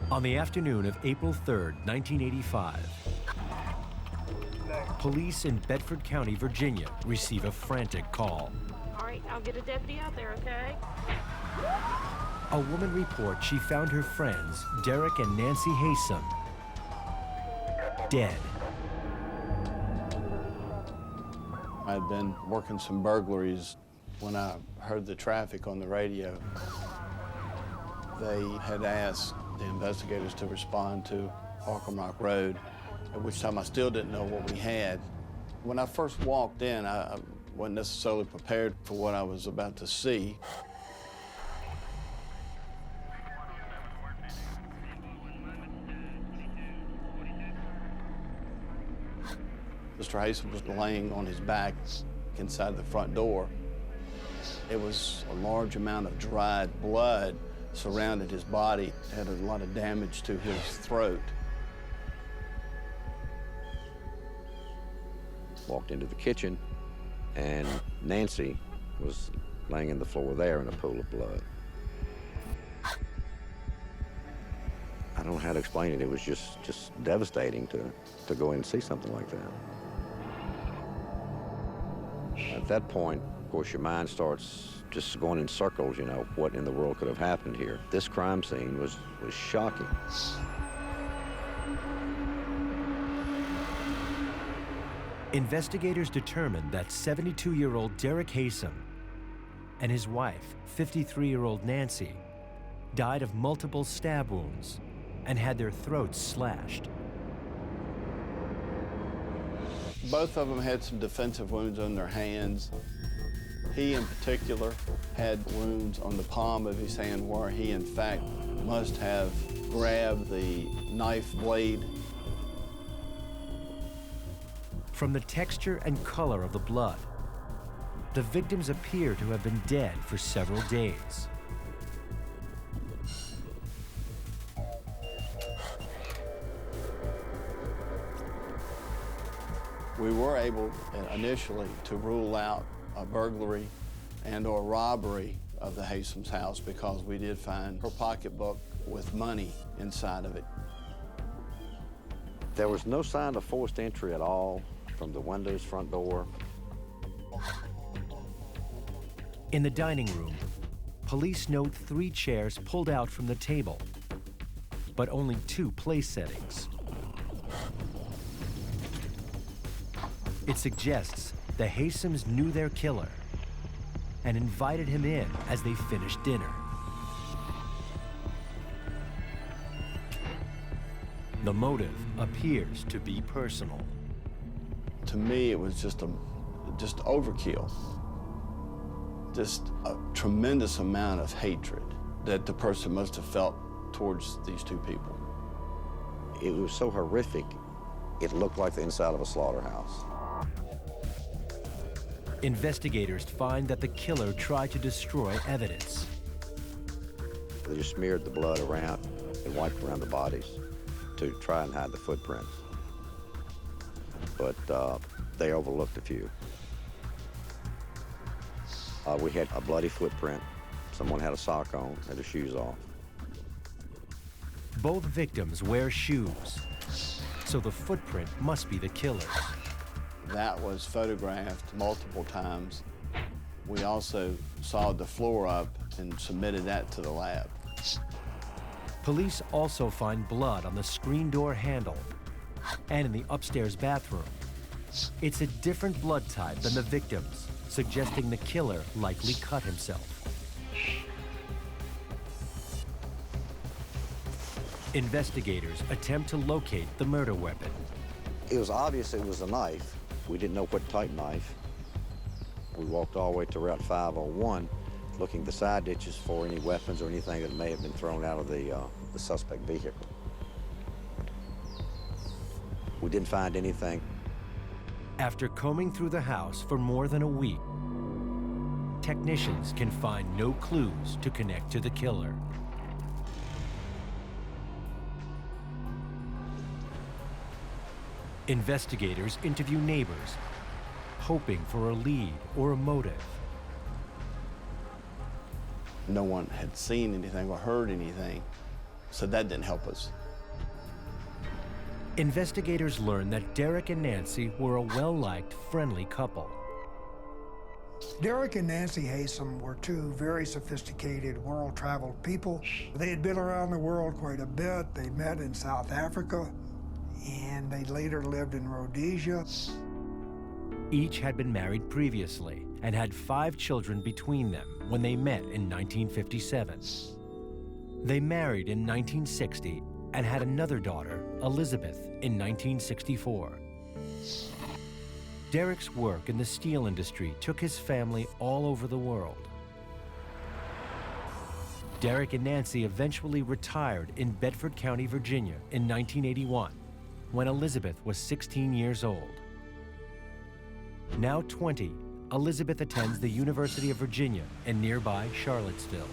On the afternoon of April 3rd, 1985, police in Bedford County, Virginia, receive a frantic call. All right, I'll get a deputy out there, okay? A woman reports she found her friends, Derek and Nancy Haysom, dead. I'd been working some burglaries when I heard the traffic on the radio. They had asked the investigators to respond to Arkham Rock Road, at which time I still didn't know what we had. When I first walked in, I wasn't necessarily prepared for what I was about to see. Mr. Haysom was laying on his back inside the front door. It was a large amount of dried blood surrounded his body, had a lot of damage to his throat. Walked into the kitchen, and Nancy was laying in the floor there in a pool of blood. I don't know how to explain it. It was just devastating to go in and see something like that. At that point, of course, your mind starts just going in circles, you know, what in the world could have happened here. This crime scene was shocking. Investigators determined that 72-year-old Derek Haysom and his wife, 53-year-old Nancy, died of multiple stab wounds and had their throats slashed. Both of them had some defensive wounds on their hands. He, in particular, had wounds on the palm of his hand where he, in fact, must have grabbed the knife blade. From the texture and color of the blood, the victims appear to have been dead for several days. We were able initially to rule out a burglary and/or robbery of the Haysom's house because we did find her pocketbook with money inside of it. There was no sign of forced entry at all from the windows, front door. In the dining room, police note 3 chairs pulled out from the table, but only 2 place settings. It suggests the Haysoms knew their killer and invited him in as they finished dinner. The motive appears to be personal. To me, it was just overkill. Just a tremendous amount of hatred that the person must have felt towards these 2 people. It was so horrific, it looked like the inside of a slaughterhouse. Investigators find that the killer tried to destroy evidence. They just smeared the blood around and wiped around the bodies to try and hide the footprints. But they overlooked a few. We had a bloody footprint. Someone had a sock on, had their shoes off. Both victims wear shoes, so the footprint must be the killer's. That was photographed multiple times. We also sawed the floor up and submitted that to the lab. Police also find blood on the screen door handle and in the upstairs bathroom. It's a different blood type than the victim's, suggesting the killer likely cut himself. Investigators attempt to locate the murder weapon. It was obvious it was a knife. We didn't know what type knife. We walked all the way to Route 501, looking the side ditches for any weapons or anything that may have been thrown out of the suspect vehicle. We didn't find anything. After combing through the house for more than a week, technicians can find no clues to connect to the killer. Investigators interview neighbors, hoping for a lead or a motive. No one had seen anything or heard anything, So that didn't help us. Investigators learned that Derek and Nancy were a well-liked, friendly couple. Derek and Nancy Haysom were two very sophisticated, world-traveled people. They had been around the world quite a bit. They met in South Africa, and they later lived in Rhodesia. Each had been married previously and had 5 children between them when they met in 1957. They married in 1960 and had another daughter, Elizabeth, in 1964. Derek's work in the steel industry took his family all over the world. Derek and Nancy eventually retired in Bedford County, Virginia in 1981, when Elizabeth was 16 years old. Now 20, Elizabeth attends the University of Virginia in nearby Charlottesville.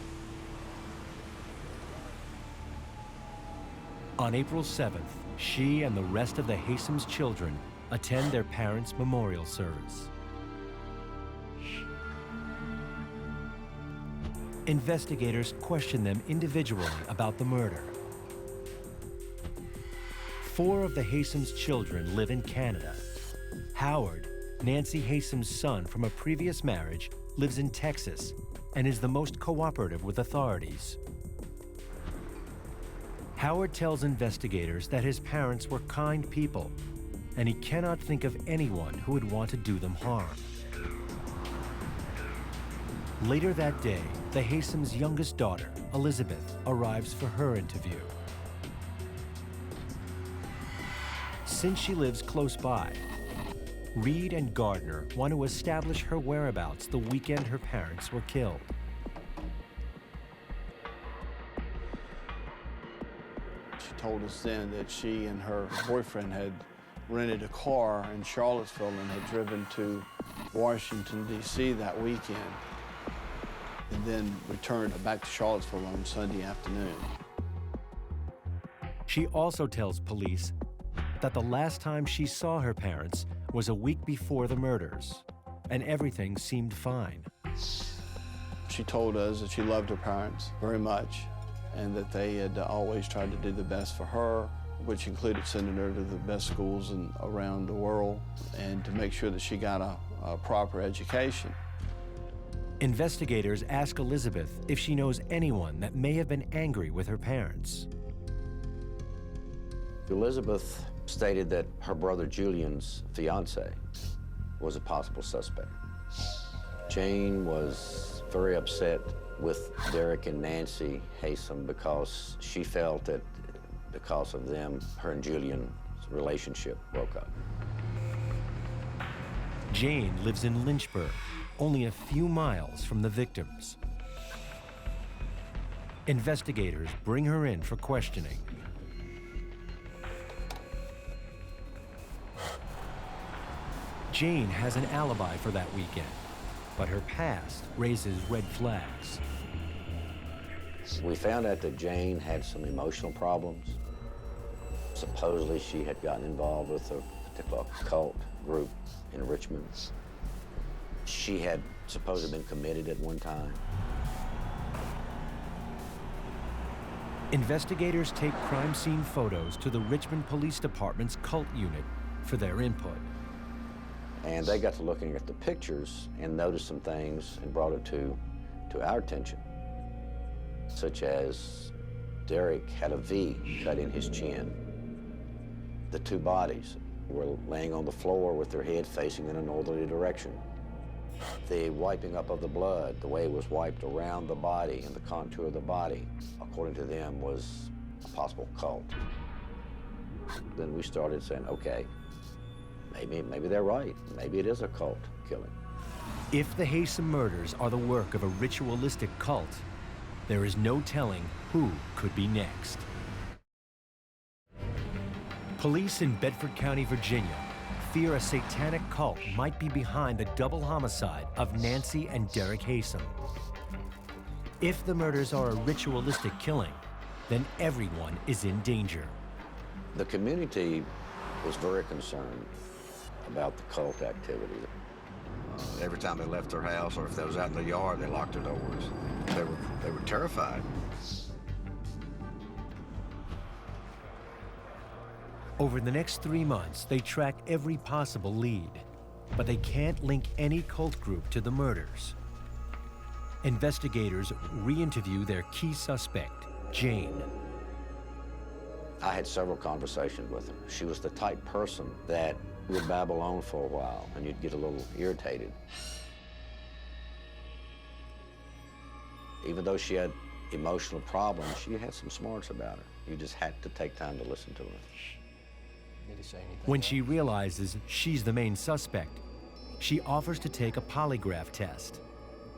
On April 7th, she and the rest of the Haysoms' children attend their parents' memorial service. Investigators question them individually about the murder. 4 of the Haysoms' children live in Canada. Howard, Nancy Haysom's son from a previous marriage, lives in Texas and is the most cooperative with authorities. Howard tells investigators that his parents were kind people, and he cannot think of anyone who would want to do them harm. Later that day, the Haysoms' youngest daughter, Elizabeth, arrives for her interview. Since she lives close by, Reed and Gardner want to establish her whereabouts the weekend her parents were killed. She told us then that she and her boyfriend had rented a car in Charlottesville and had driven to Washington, D.C. that weekend, and then returned back to Charlottesville on Sunday afternoon. She also tells police that the last time she saw her parents was a week before the murders, and everything seemed fine. She told us that she loved her parents very much and that they had always tried to do the best for her, which included sending her to the best schools around the world and to make sure that she got a proper education. Investigators ask Elizabeth if she knows anyone that may have been angry with her parents. Elizabeth stated that her brother Julian's fiance was a possible suspect. Jane was very upset with Derek and Nancy Haysom because she felt that because of them, her and Julian's relationship broke up. Jane lives in Lynchburg, only a few miles from the victims. Investigators bring her in for questioning. Jane has an alibi for that weekend, but her past raises red flags. We found out that Jane had some emotional problems. Supposedly she had gotten involved with a particular cult group in Richmond. She had supposedly been committed at one time. Investigators take crime scene photos to the Richmond Police Department's cult unit for their input. And they got to looking at the pictures and noticed some things and brought it to our attention, such as Derek had a V cut in his chin. The 2 bodies were laying on the floor with their head facing in a northerly direction. The wiping up of the blood, the way it was wiped around the body and the contour of the body, according to them, was a possible cult. Then we started saying, okay, maybe they're right. Maybe it is a cult killing. If the Haysom murders are the work of a ritualistic cult, there is no telling who could be next. Police in Bedford County, Virginia, fear a satanic cult might be behind the double homicide of Nancy and Derek Haysom. If the murders are a ritualistic killing, then everyone is in danger. The community was very concerned about the cult activity. Every time they left their house, or if they was out in the yard, they locked their doors. They were terrified. Over the next 3 months, they track every possible lead, but they can't link any cult group to the murders. Investigators re-interview their key suspect, Jane. I had several conversations with her. She was the type person that would babble on for a while, and you'd get a little irritated. Even though she had emotional problems, she had some smarts about her. You just had to take time to listen to her. When she realizes she's the main suspect, she offers to take a polygraph test.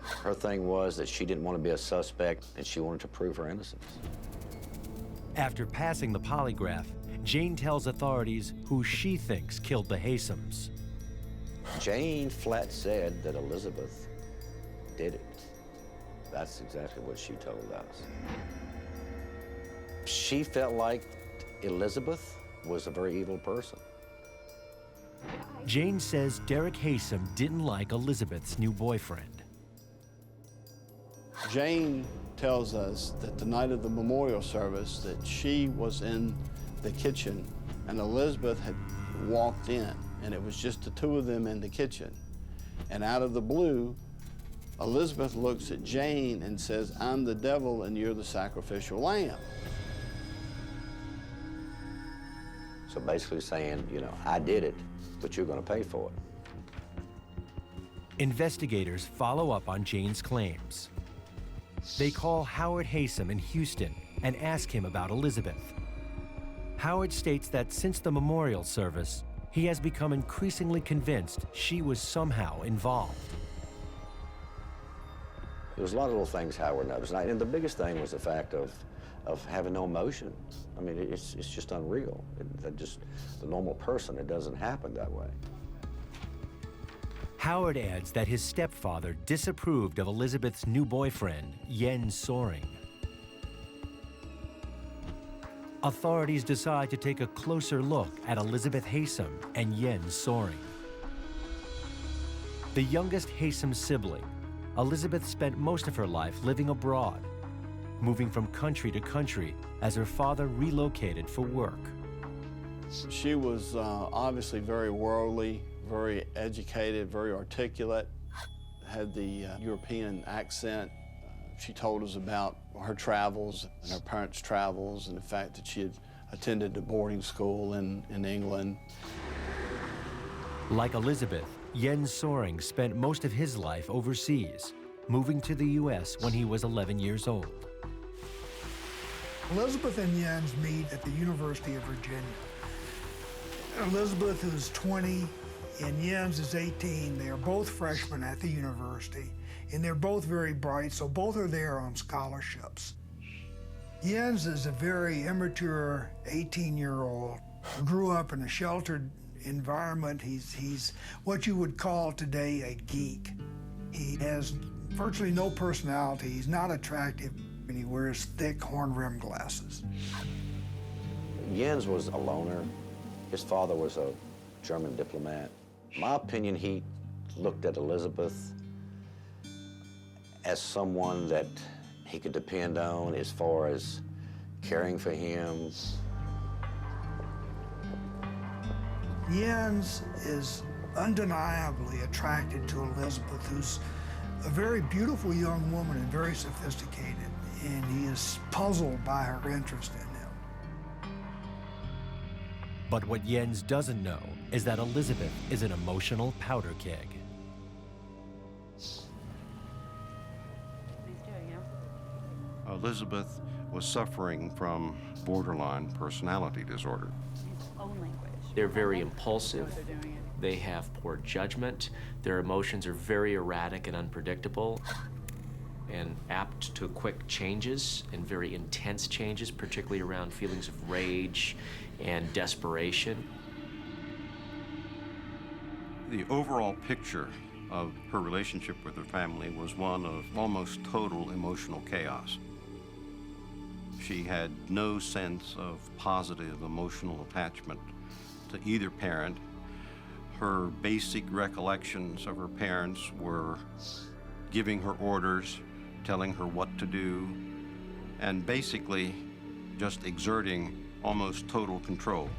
Her thing was that she didn't want to be a suspect, and she wanted to prove her innocence. After passing the polygraph, Jane tells authorities who she thinks killed the Haysoms. Jane flat said that Elizabeth did it. That's exactly what she told us. She felt like Elizabeth was a very evil person. Jane says Derek Haysom didn't like Elizabeth's new boyfriend. Jane tells us that the night of the memorial service that she was in the kitchen and Elizabeth had walked in, and it was just the two of them in the kitchen. And out of the blue, Elizabeth looks at Jane and says, "I'm the devil and you're the sacrificial lamb." So basically saying, you know, I did it, but you're going to pay for it. Investigators follow up on Jane's claims. They call Howard Haysom in Houston and ask him about Elizabeth. Howard states that since the memorial service, he has become increasingly convinced she was somehow involved. There was a lot of little things Howard noticed, and the biggest thing was the fact of having no emotion. I mean, it's just unreal. Just the normal person, it doesn't happen that way. Howard adds that his stepfather disapproved of Elizabeth's new boyfriend, Jens Soring. Authorities decide to take a closer look at Elizabeth Haysom and Jens Soring. The youngest Haysom sibling, Elizabeth spent most of her life living abroad, moving from country to country as her father relocated for work. She was obviously very worldly, very educated, very articulate, had the European accent. She told us about her travels and her parents' travels and the fact that she had attended a boarding school in England. Like Elizabeth, Jens Soring spent most of his life overseas, moving to the U.S. when he was 11 years old. Elizabeth and Jens meet at the University of Virginia. Elizabeth is 20 and Jens is 18. They are both freshmen at the university, and they're both very bright, so both are there on scholarships. Jens is a very immature 18-year-old who grew up in a sheltered environment. He's what you would call today a geek. He has virtually no personality. He's not attractive, and he wears thick horn-rimmed glasses. Jens was a loner. His father was a German diplomat. In my opinion, he looked at Elizabeth as someone that he could depend on as far as caring for him. Jens is undeniably attracted to Elizabeth, who's a very beautiful young woman and very sophisticated, and he is puzzled by her interest in him. But what Jens doesn't know is that Elizabeth is an emotional powder keg. Elizabeth was suffering from borderline personality disorder. They're very impulsive. They have poor judgment. Their emotions are very erratic and unpredictable and apt to quick changes and very intense changes, particularly around feelings of rage and desperation. The overall picture of her relationship with her family was one of almost total emotional chaos. She had no sense of positive emotional attachment to either parent. Her basic recollections of her parents were giving her orders, telling her what to do, and basically just exerting almost total control.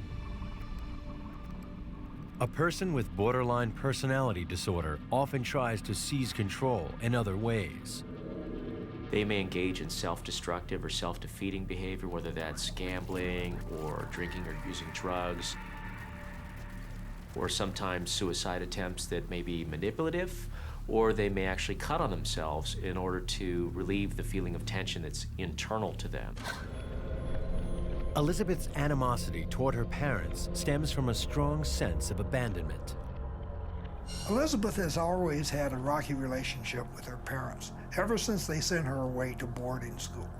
A person with borderline personality disorder often tries to seize control in other ways. They may engage in self-destructive or self-defeating behavior, whether that's gambling or drinking or using drugs, or sometimes suicide attempts that may be manipulative, or they may actually cut on themselves in order to relieve the feeling of tension that's internal to them. Elizabeth's animosity toward her parents stems from a strong sense of abandonment. Elizabeth has always had a rocky relationship with her parents, ever since they sent her away to boarding school.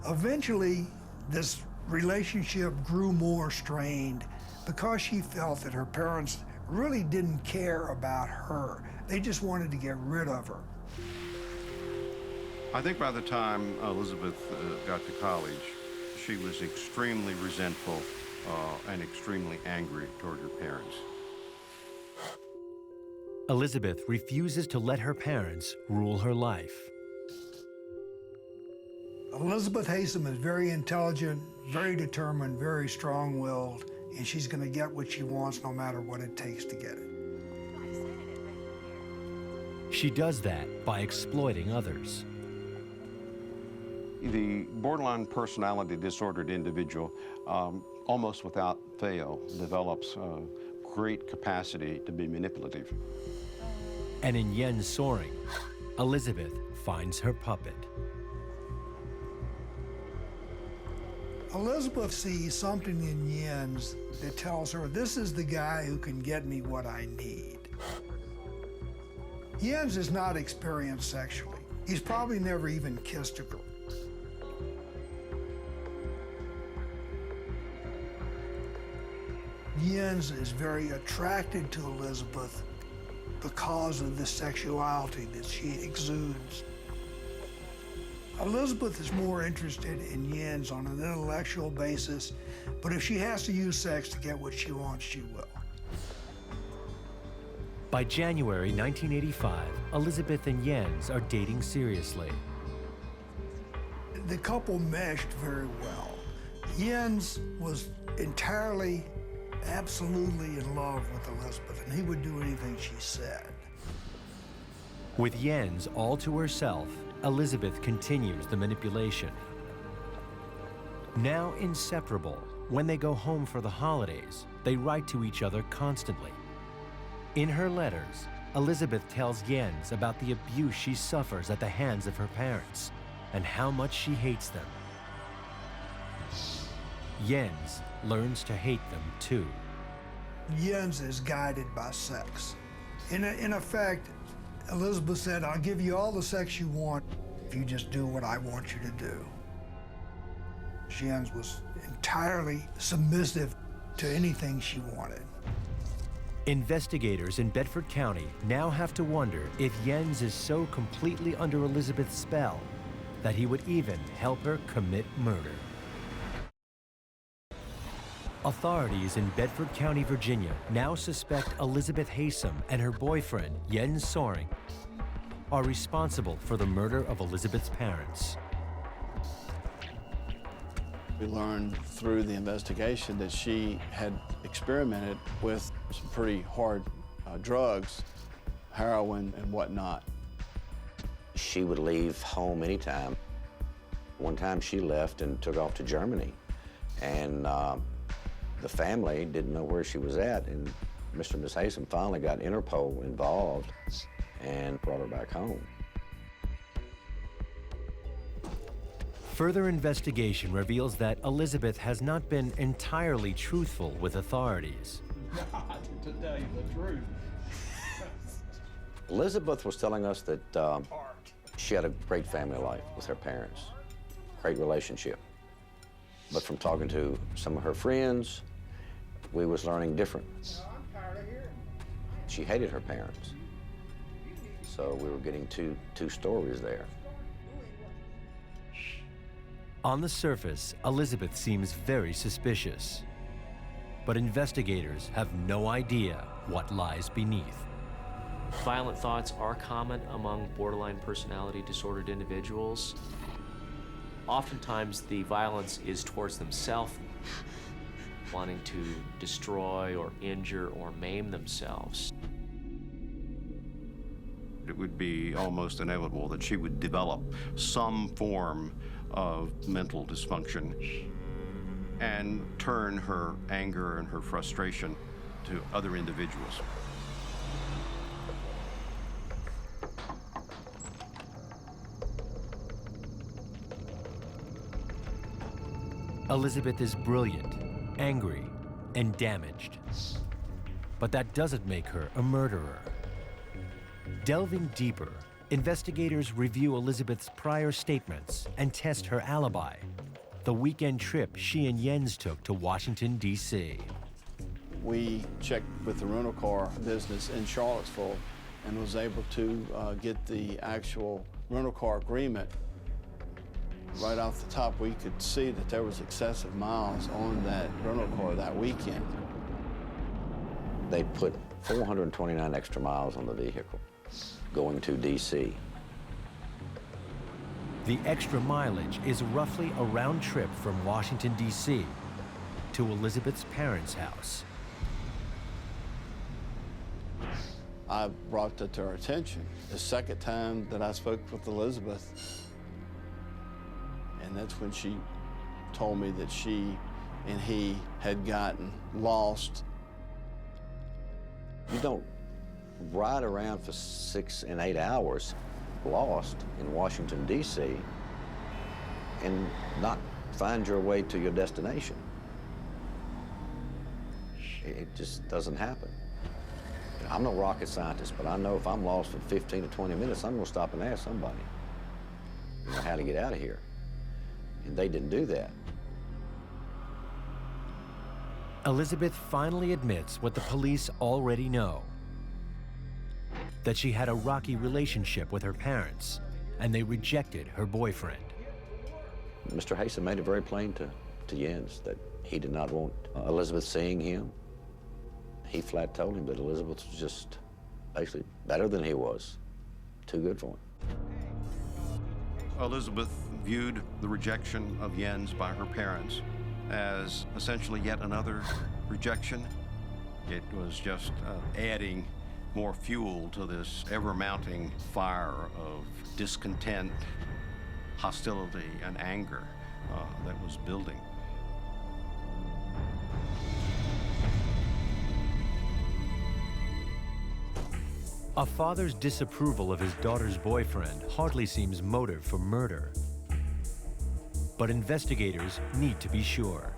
Eventually, this relationship grew more strained because she felt that her parents really didn't care about her. They just wanted to get rid of her. I think by the time Elizabeth got to college, she was extremely resentful and extremely angry toward her parents. Elizabeth refuses to let her parents rule her life. Elizabeth Haysom is very intelligent, very determined, very strong-willed, and she's going to get what she wants no matter what it takes to get it. She does that by exploiting others. The borderline personality disordered individual, almost without fail, develops great capacity to be manipulative. And in Yen's soaring, Elizabeth finds her puppet. Elizabeth sees something in Yen's that tells her, this is the guy who can get me what I need. Yen's is not experienced sexually. He's probably never even kissed a girl. Yen's is very attracted to Elizabeth because of the sexuality that she exudes. Elizabeth is more interested in Yen's on an intellectual basis, but if she has to use sex to get what she wants, she will. By January 1985, Elizabeth and Yen's are dating seriously. The couple meshed very well. Yen's was entirely, absolutely in love with Elizabeth, and he would do anything she said. With Yen's all to herself, Elizabeth continues the manipulation. Now inseparable, when they go home for the holidays, they write to each other constantly. In her letters, Elizabeth tells Yen's about the abuse she suffers at the hands of her parents and how much she hates them. Yen's learns to hate them too. Yen's is guided by sex. In effect, Elizabeth said, I'll give you all the sex you want if you just do what I want you to do. Yen's was entirely submissive to anything she wanted. Investigators in Bedford County now have to wonder if Yen's is so completely under Elizabeth's spell that he would even help her commit murder. Authorities in Bedford County, Virginia now suspect Elizabeth Haysom and her boyfriend, Yen Soring, are responsible for the murder of Elizabeth's parents. We learned through the investigation that she had experimented with some pretty hard drugs, heroin and whatnot. She would leave home anytime. One time she left and took off to Germany, and the family didn't know where she was at, and Mr. and Ms. Haysom finally got Interpol involved and brought her back home. Further investigation reveals that Elizabeth has not been entirely truthful with authorities. To tell you the truth. Elizabeth was telling us that she had a great family life with her parents, great relationship. But from talking to some of her friends, we was learning different. She hated her parents. So we were getting two stories there. On the surface, Elizabeth seems very suspicious. But investigators have no idea what lies beneath. Violent thoughts are common among borderline personality disordered individuals. Oftentimes, the violence is towards themselves. wanting to destroy or injure or maim themselves. It would be almost inevitable that she would develop some form of mental dysfunction and turn her anger and her frustration to other individuals. Elizabeth is brilliant, angry, and damaged. But that doesn't make her a murderer. Delving deeper, investigators review Elizabeth's prior statements and test her alibi, the weekend trip she and Jens took to Washington, D.C. We checked with the rental car business in Charlottesville and was able to get the actual rental car agreement. Right off the top, we could see that there was excessive miles on that rental car that weekend. They put 429 extra miles on the vehicle going to D.C. The extra mileage is roughly a round trip from Washington, D.C. to Elizabeth's parents' house. I brought that to her attention. The second time that I spoke with Elizabeth, and that's when she told me that she and he had gotten lost. You don't ride around for 6 and 8 hours lost in Washington, D.C. and not find your way to your destination. It just doesn't happen. I'm no rocket scientist, but I know if I'm lost for 15 to 20 minutes, I'm gonna stop and ask somebody, how to get out of here. And they didn't do that. Elizabeth finally admits what the police already know, that she had a rocky relationship with her parents, and they rejected her boyfriend. Mr. Hasten made it very plain to Jens that he did not want Elizabeth seeing him. He flat told him that Elizabeth was just basically better than he was, too good for him. Elizabeth viewed the rejection of Jens by her parents as essentially yet another rejection. It was just adding more fuel to this ever-mounting fire of discontent, hostility, and anger that was building. A father's disapproval of his daughter's boyfriend hardly seems motive for murder. But investigators need to be sure.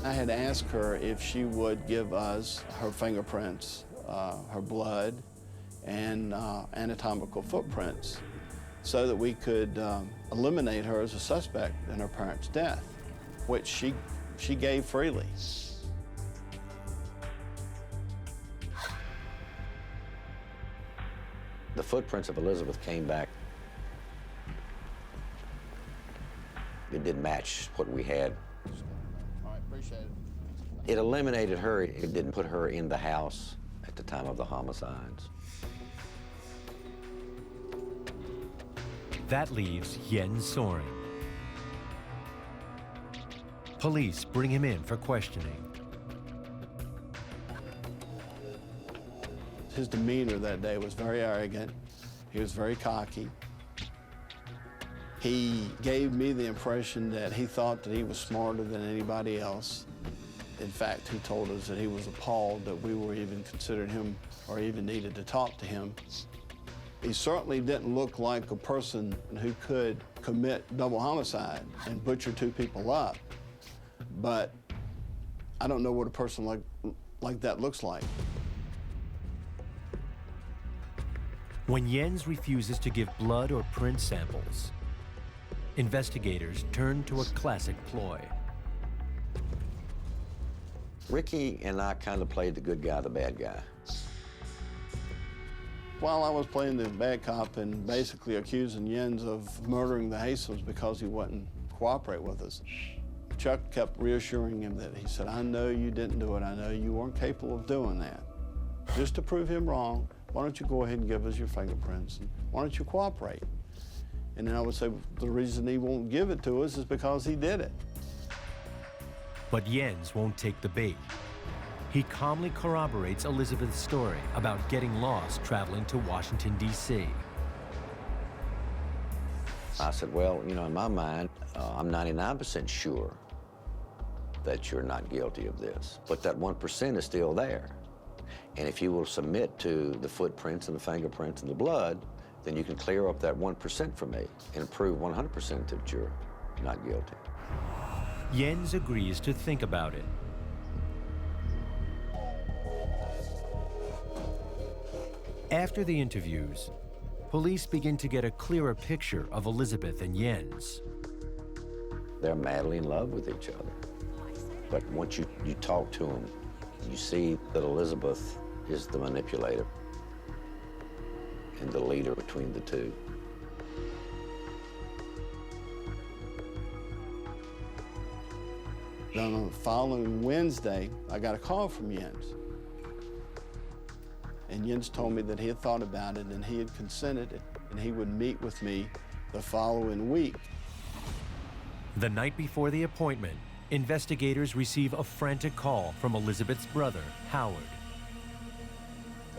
I had asked her if she would give us her fingerprints, her blood, and anatomical footprints so that we could eliminate her as a suspect in her parents' death, which she gave freely. The footprints of Elizabeth came back. It didn't match what we had. All right, appreciate it. It eliminated her. It didn't put her in the house at the time of the homicides. That leaves Jens Soren. Police bring him in for questioning. His demeanor that day was very arrogant. He was very cocky. He gave me the impression that he thought that he was smarter than anybody else. In fact, he told us that he was appalled that we were even considered him or even needed to talk to him. He certainly didn't look like a person who could commit double homicide and butcher 2 people up. But I don't know what a person like that looks like. When Jens refuses to give blood or print samples, investigators turn to a classic ploy. Ricky and I kind of played the good guy, the bad guy. While I was playing the bad cop and basically accusing Jens of murdering the Hastings because he wouldn't cooperate with us, Chuck kept reassuring him that he said, I know you didn't do it. I know you weren't capable of doing that. Just to prove him wrong, why don't you go ahead and give us your fingerprints? And why don't you cooperate? And then I would say, the reason he won't give it to us is because he did it. But Jens won't take the bait. He calmly corroborates Elizabeth's story about getting lost traveling to Washington, D.C. I said, well, you know, in my mind, I'm 99% sure that you're not guilty of this. But that 1% is still there. And if you will submit to the footprints and the fingerprints and the blood, then you can clear up that 1% for me and prove 100% that you're not guilty. Jens agrees to think about it. After the interviews, police begin to get a clearer picture of Elizabeth and Jens. They're madly in love with each other. But once you talk to them, you see that Elizabeth is the manipulator and the leader between the two. Then on the following Wednesday, I got a call from Jens. And Jens told me that he had thought about it and he had consented it, and he would meet with me the following week. The night before the appointment, investigators receive a frantic call from Elizabeth's brother, Howard.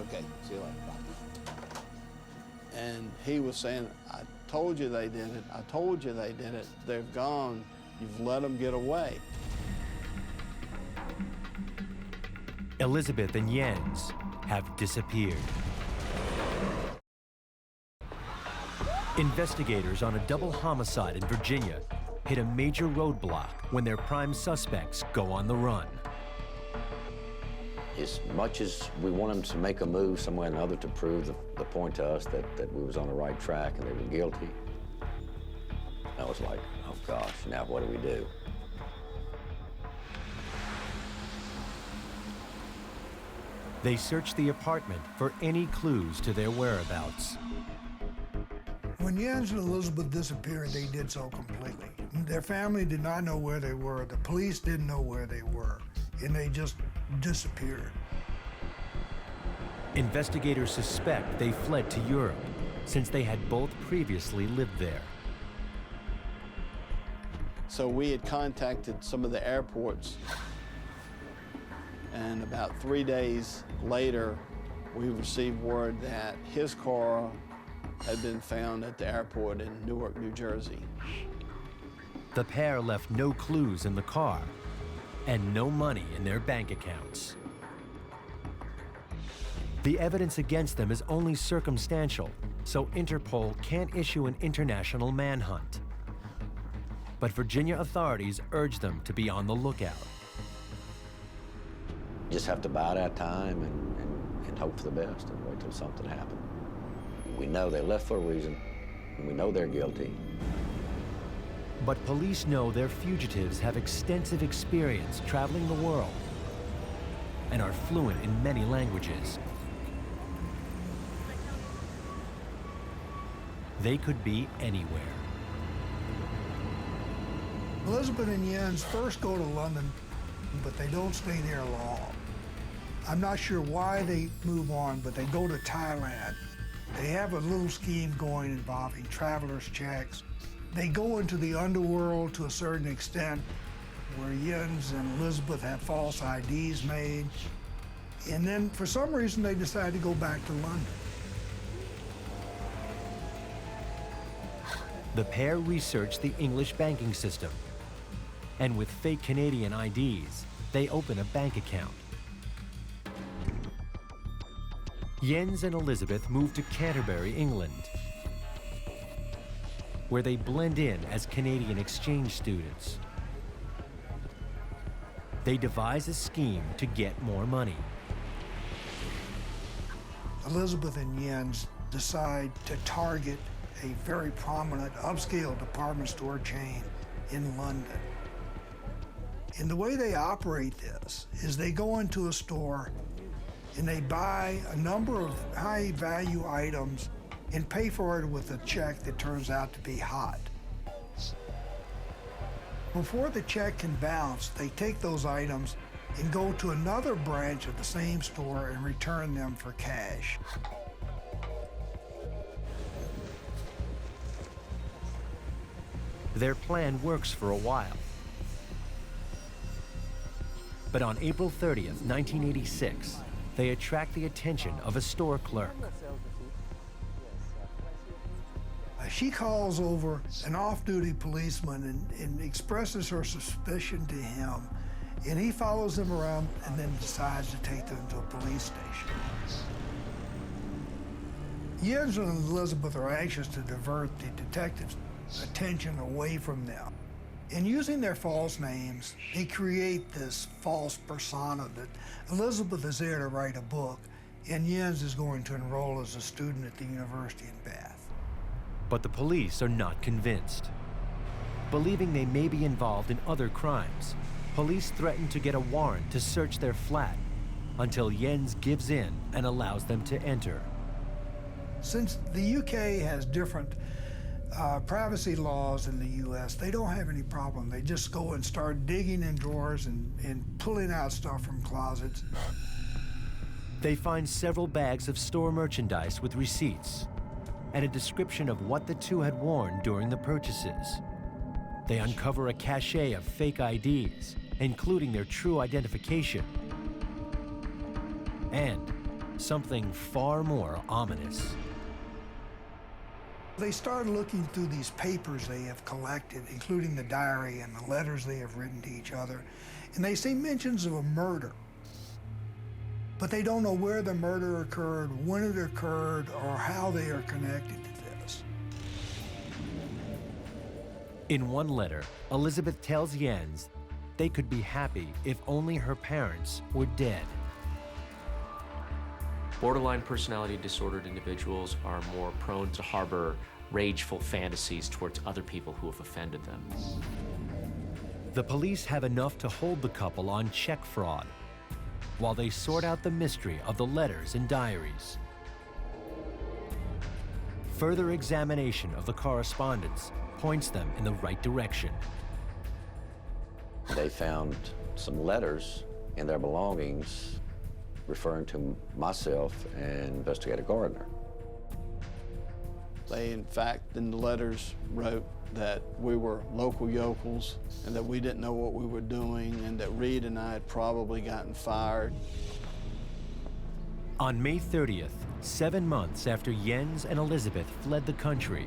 Okay, see you later, bye. And he was saying, I told you they did it. I told you they did it. They've gone. You've let them get away. Elizabeth and Jens have disappeared. Investigators on a double homicide in Virginia hit a major roadblock when their prime suspects go on the run. As much as we want them to make a move somewhere or another to prove the point to us that we was on the right track and they were guilty, I was like, oh gosh, now what do we do? They search the apartment for any clues to their whereabouts. When Jens and Elizabeth disappeared, they did so completely. Their family did not know where they were. The police didn't know where they were, and they just disappeared. Investigators suspect they fled to Europe, since they had both previously lived there. So we had contacted some of the airports, and about 3 days later, we received word that his car had been found at the airport in Newark, New Jersey. The pair left no clues in the car and no money in their bank accounts. The evidence against them is only circumstantial, so Interpol can't issue an international manhunt. But Virginia authorities urge them to be on the lookout. You just have to bide our time and hope for the best and wait till something happens. We know they left for a reason, and we know they're guilty. But police know their fugitives have extensive experience traveling the world and are fluent in many languages. They could be anywhere. Elizabeth and Jens first go to London, but they don't stay there long. I'm not sure why they move on, but they go to Thailand. They have a little scheme going involving traveler's checks. They go into the underworld to a certain extent, where Jens and Elizabeth have false IDs made. And then, for some reason, they decide to go back to London. The pair research the English banking system, and with fake Canadian IDs, they open a bank account. Jens and Elizabeth move to Canterbury, England, where they blend in as Canadian exchange students. They devise a scheme to get more money. Elizabeth and Jens decide to target a very prominent upscale department store chain in London. And the way they operate this is they go into a store and they buy a number of high-value items and pay for it with a check that turns out to be hot. Before the check can bounce, they take those items and go to another branch of the same store and return them for cash. Their plan works for a while. But on April 30th, 1986, they attract the attention of a store clerk. She calls over an off-duty policeman and expresses her suspicion to him, and he follows them around and then decides to take them to a police station. Jens and Elizabeth are anxious to divert the detectives' attention away from them. In using their false names, they create this false persona that Elizabeth is there to write a book, and Jens is going to enroll as a student at the university in Bath. But the police are not convinced. Believing they may be involved in other crimes, police threaten to get a warrant to search their flat until Jens gives in and allows them to enter. Since the UK has different privacy laws in the US, they don't have any problem. They just go and start digging in drawers and pulling out stuff from closets. They find several bags of store merchandise with receipts and a description of what the two had worn during the purchases. They uncover a cache of fake IDs, including their true identification, and something far more ominous. They start looking through these papers they have collected, including the diary and the letters they have written to each other, and they see mentions of a murder. But they don't know where the murder occurred, when it occurred, or how they are connected to this. In one letter, Elizabeth tells Jens they could be happy if only her parents were dead. Borderline personality disordered individuals are more prone to harbor rageful fantasies towards other people who have offended them. The police have enough to hold the couple on check fraud while they sort out the mystery of the letters and diaries. Further examination of the correspondence points them in the right direction. They found some letters in their belongings referring to myself and Investigator Gardner. They, in fact, in the letters wrote that we were local yokels and that we didn't know what we were doing and that Reed and I had probably gotten fired. On May 30th, 7 months after Jens and Elizabeth fled the country,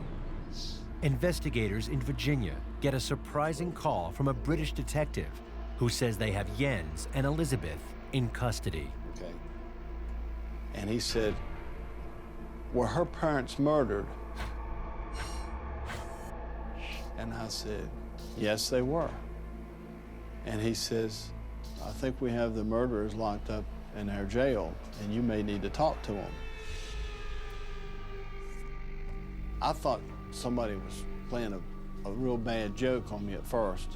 investigators in Virginia get a surprising call from a British detective who says they have Jens and Elizabeth in custody. Okay. And he said, were her parents murdered? And I said, yes, they were. And he says, I think we have the murderers locked up in our jail, and you may need to talk to them. I thought somebody was playing a real bad joke on me at first.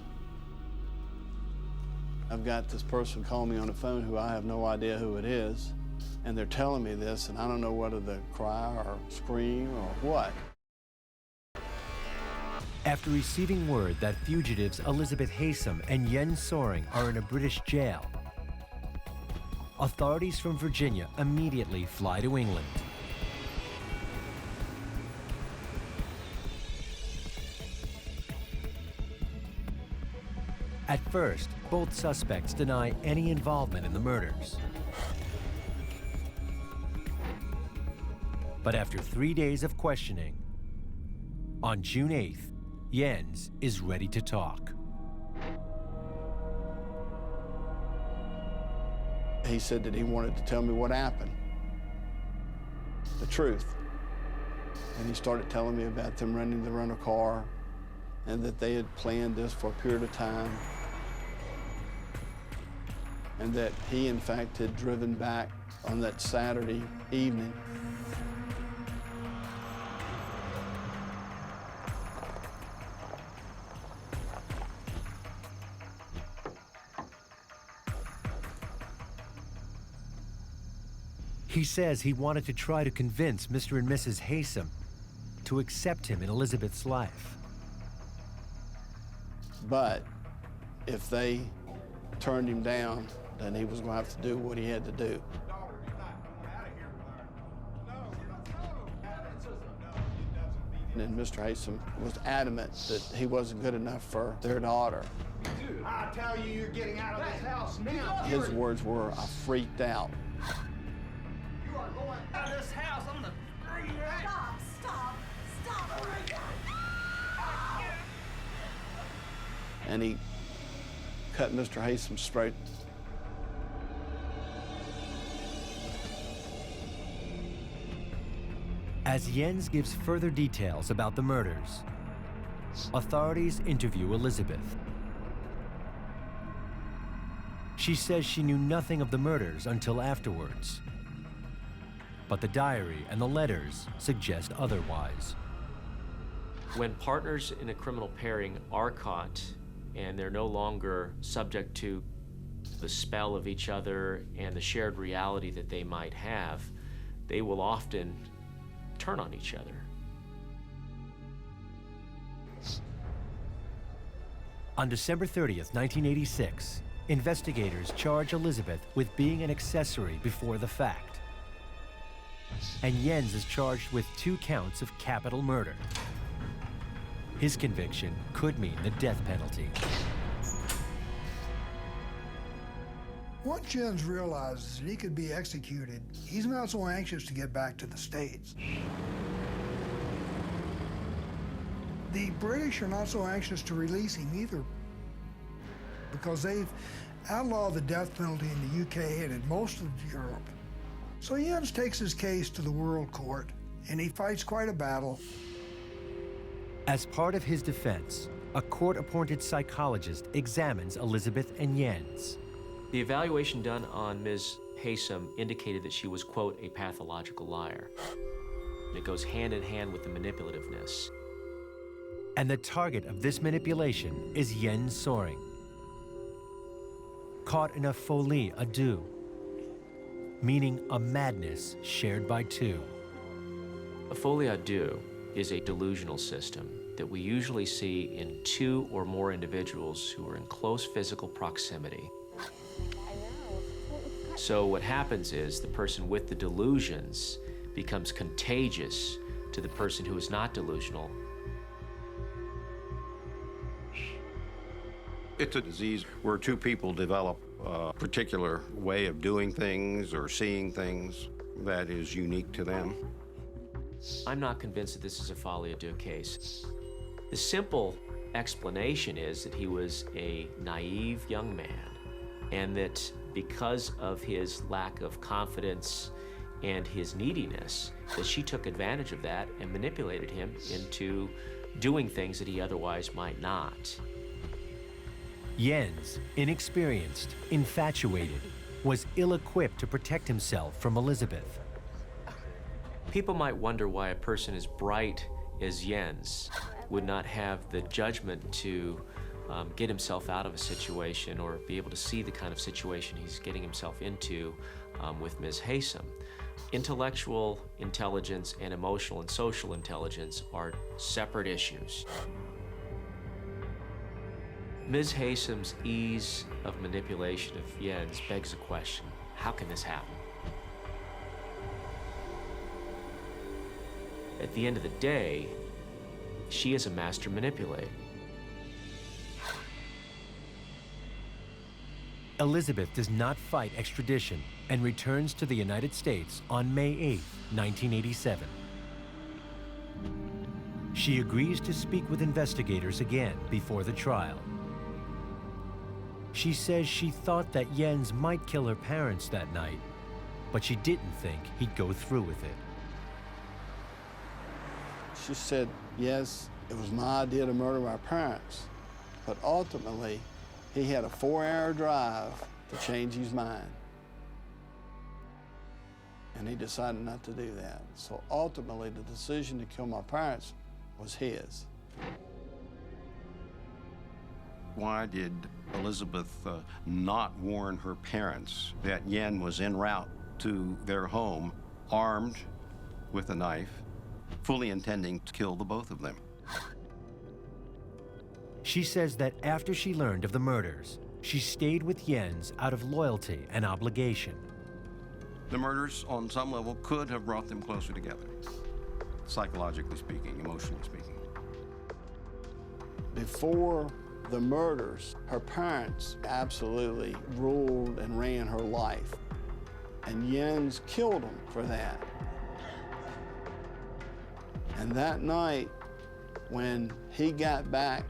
I've got this person calling me on the phone who I have no idea who it is, and they're telling me this, and I don't know whether to cry or scream or what. After receiving word that fugitives Elizabeth Haysom and Jens Soring are in a British jail, authorities from Virginia immediately fly to England. At first, both suspects deny any involvement in the murders. But after 3 days of questioning, on June 8th, Jens is ready to talk. He said that he wanted to tell me what happened, the truth. And he started telling me about them renting the rental car and that they had planned this for a period of time and that he, in fact, had driven back on that Saturday evening. He says he wanted to try to convince Mr. and Mrs. Haysom to accept him in Elizabeth's life. But if they turned him down, then he was going to have to do what he had to do. And Mr. Haysom was adamant that he wasn't good enough for their daughter. Dude, I tell you, you're getting out of this house now. His words were, "I freaked out." You are going out of this house. I'm gonna throw you out. Stop right now. And he cut Mr. Haysom's throat. As Jens gives further details about the murders, authorities interview Elizabeth. She says she knew nothing of the murders until afterwards. But the diary and the letters suggest otherwise. When partners in a criminal pairing are caught and they're no longer subject to the spell of each other and the shared reality that they might have, they will often turn on each other. On December 30th, 1986, investigators charge Elizabeth with being an accessory before the fact. And Jens is charged with 2 counts of capital murder. His conviction could mean the death penalty. Once Jens realizes that he could be executed, he's not so anxious to get back to the States. The British are not so anxious to release him either, because they've outlawed the death penalty in the UK and in most of Europe. So Jens takes his case to the World Court, and he fights quite a battle. As part of his defense, a court-appointed psychologist examines Elizabeth and Jens. The evaluation done on Ms. Haysom indicated that she was, quote, a pathological liar. It goes hand in hand with the manipulativeness. And the target of this manipulation is Jens Soring, caught in a folie à deux, meaning a madness shared by 2. A folie à deux is a delusional system that we usually see in 2 or more individuals who are in close physical proximity. So what happens is the person with the delusions becomes contagious to the person who is not delusional. It's a disease where 2 people develop a particular way of doing things or seeing things that is unique to them. I'm not convinced that this is a folie à deux case. The simple explanation is that he was a naive young man, and that because of his lack of confidence and his neediness, that she took advantage of that and manipulated him into doing things that he otherwise might not. Jens, inexperienced, infatuated, was ill-equipped to protect himself from Elizabeth. People might wonder why a person as bright as Jens would not have the judgment to get himself out of a situation or be able to see the kind of situation he's getting himself into with Ms. Haysom. Intellectual intelligence and emotional and social intelligence are separate issues. Ms. Haysom's ease of manipulation of Jens begs the question, how can this happen? At the end of the day, she is a master manipulator. Elizabeth does not fight extradition and returns to the United States on May 8, 1987. She agrees to speak with investigators again before the trial. She says she thought that Jens might kill her parents that night, but she didn't think he'd go through with it. She said, yes, it was my idea to murder my parents, but ultimately, he had a 4-hour drive to change his mind. And he decided not to do that. So ultimately, the decision to kill my parents was his. Why did Elizabeth not warn her parents that Yen was en route to their home, armed with a knife, fully intending to kill the both of them? She says that after she learned of the murders, she stayed with Jens out of loyalty and obligation. The murders, on some level, could have brought them closer together. psychologically speaking, emotionally speaking. Before the murders, her parents absolutely ruled and ran her life. And Jens killed them for that. And that night, when he got back,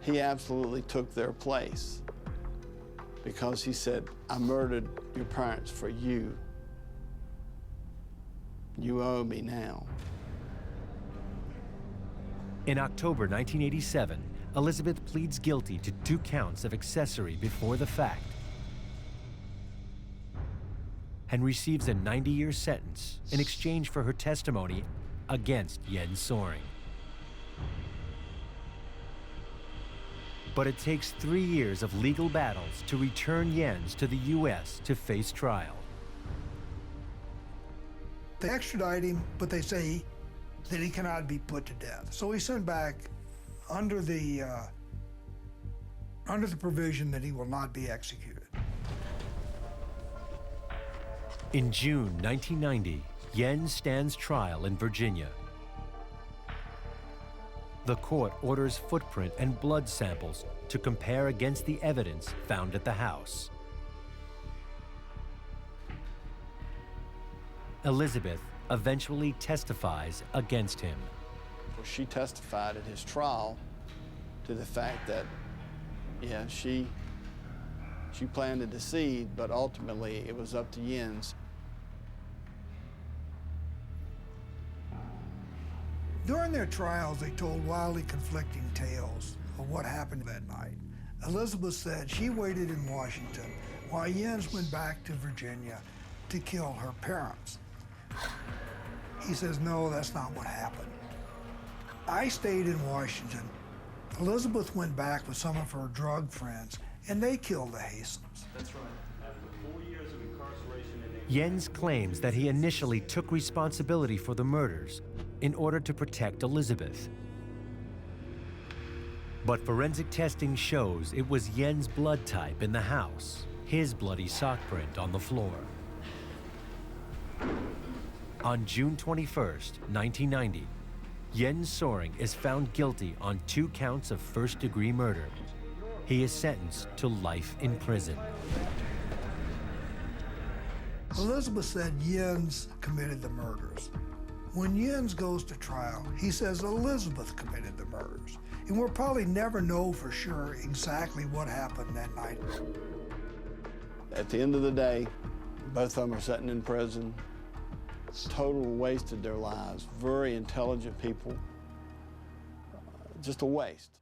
he absolutely took their place because he said, I murdered your parents for you. You owe me now. In October 1987, Elizabeth pleads guilty to 2 counts of accessory before the fact and receives a 90-year sentence in exchange for her testimony against Jens Soring. But it takes 3 years of legal battles to return Jens to the U.S. to face trial. They extradite him, but they say that he cannot be put to death. So he's sent back under the provision that he will not be executed. In June 1990, Jens stands trial in Virginia. The court orders footprint and blood samples to compare against the evidence found at the house. Elizabeth eventually testifies against him. She testified at his trial to the fact that, yeah, she planned to deceive, but ultimately it was up to Jens. During their trials, they told wildly conflicting tales of what happened that night. Elizabeth said she waited in Washington while Jens went back to Virginia to kill her parents. He says, no, that's not what happened. I stayed in Washington. Elizabeth went back with some of her drug friends, and they killed the Hasems. That's right. After 4 years of incarceration in Jens claims that he initially took responsibility for the murders in order to protect Elizabeth. But forensic testing shows it was Jens' blood type in the house, his bloody sock print on the floor. On June 21st, 1990, Jens Soring is found guilty on 2 counts of first-degree murder. He is sentenced to life in prison. Elizabeth said Jens committed the murders. When Jens goes to trial, he says Elizabeth committed the murders. And we'll probably never know for sure exactly what happened that night. At the end of the day, both of them are sitting in prison. Total wasted their lives. Very intelligent people. Just a waste.